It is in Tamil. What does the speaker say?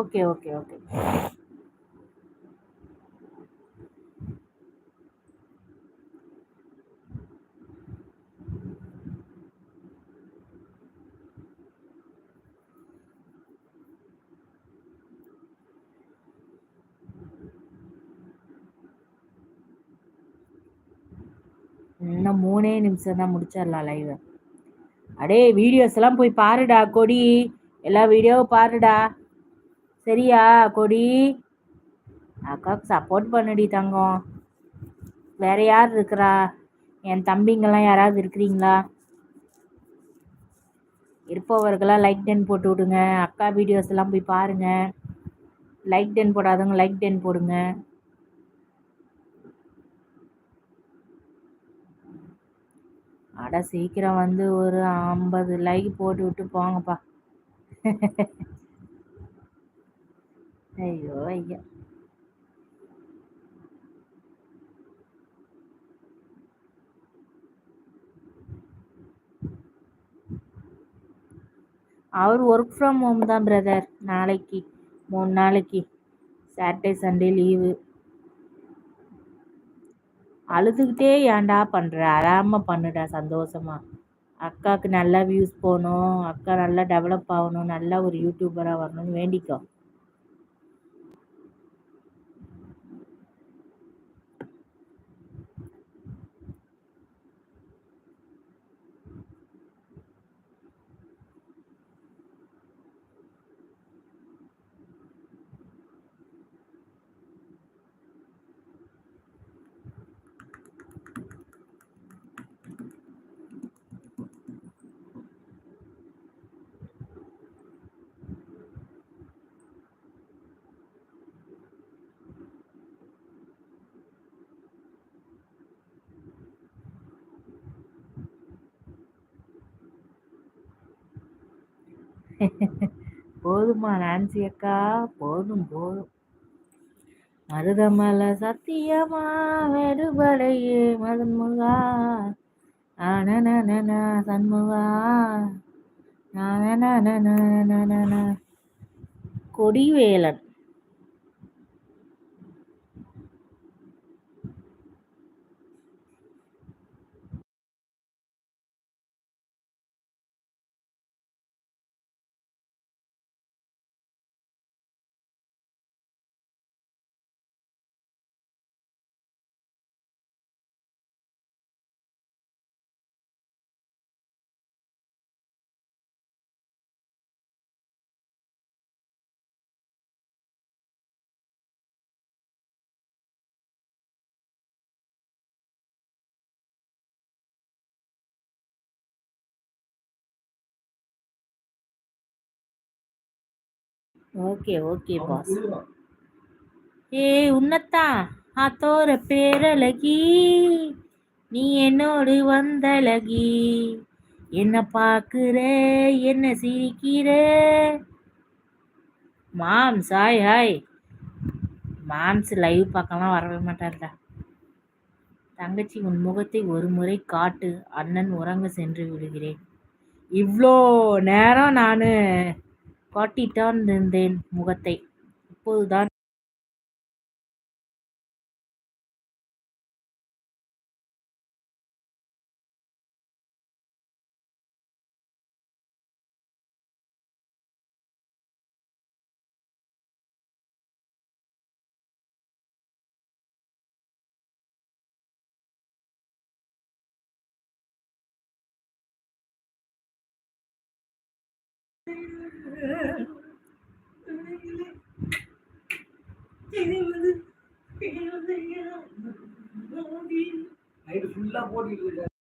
Okay okay okay. இன்னும் 3 நிமிஷம் தான் முடிச்சிடலாம் லைவ். அடே வீடியோஸ் எல்லாம் போய் பாருடா கொடி, எல்லா வீடியோவும் பாருடா. சரியா கொடி? அக்காவுக்கு சப்போர்ட் பண்ணுடி தங்கம். வேற யார் இருக்கிறா? என் தம்பிங்கெல்லாம் யாராவது இருக்கிறீங்களா? இருப்பவர்களாக லைக் 10 போட்டு விடுங்க. அக்கா வீடியோஸ் எல்லாம் போய் பாருங்க. லைக் 10 போடாதவங்க லைக் 10 போடுங்க. அட சீக்கிரம் வந்து ஒரு 50 லைக் போட்டு விட்டு போங்கப்பா. ஐயோ ஐயா. அவர் ஒர்க் ஃப்ரம் ஹோம் தான் பிரதர். நாளைக்கு 3 நாளைக்கு சாட்டர்டே சண்டே லீவு. அழுதுகிட்டே ஏன்டா பண்ற? அழாம பண்ணுடா சந்தோஷமா. அக்காவுக்கு நல்லா வியூஸ் போகணும், அக்கா நல்லா டெவலப் ஆகணும், நல்லா ஒரு யூடியூபராக வரணும்னு வேண்டிக்கோ. போதுமா நான்சி அக்கா? போதும் போதும். மருதமல சத்தியமா வெறுபடையே மதுமுகா ஆனன சண்முகா ஆனன கொடிவேலன். Okay okay boss. ஏ உன்னத்தான் ஆத்தோர பேரழகி, நீ என்னோடு வந்தழகி, என்ன பாக்குற என்ன சிரிக்கிற? மாம்ஸ் ஹாய் ஹாய். மாம்ஸ் லைவ் பார்க்கலாம் வரவே மாட்டார்டா. தங்கச்சி உன் முகத்தை ஒரு முறை காட்டு, அண்ணன் உறங்க சென்று விடுகிறேன். இவ்வளோ நேரம் நான் காட்டித்தான் இருந்தேன் முகத்தை. இப்போதுதான் நைட்டு ஃபுல்லாக போட்டுக்கிட்டு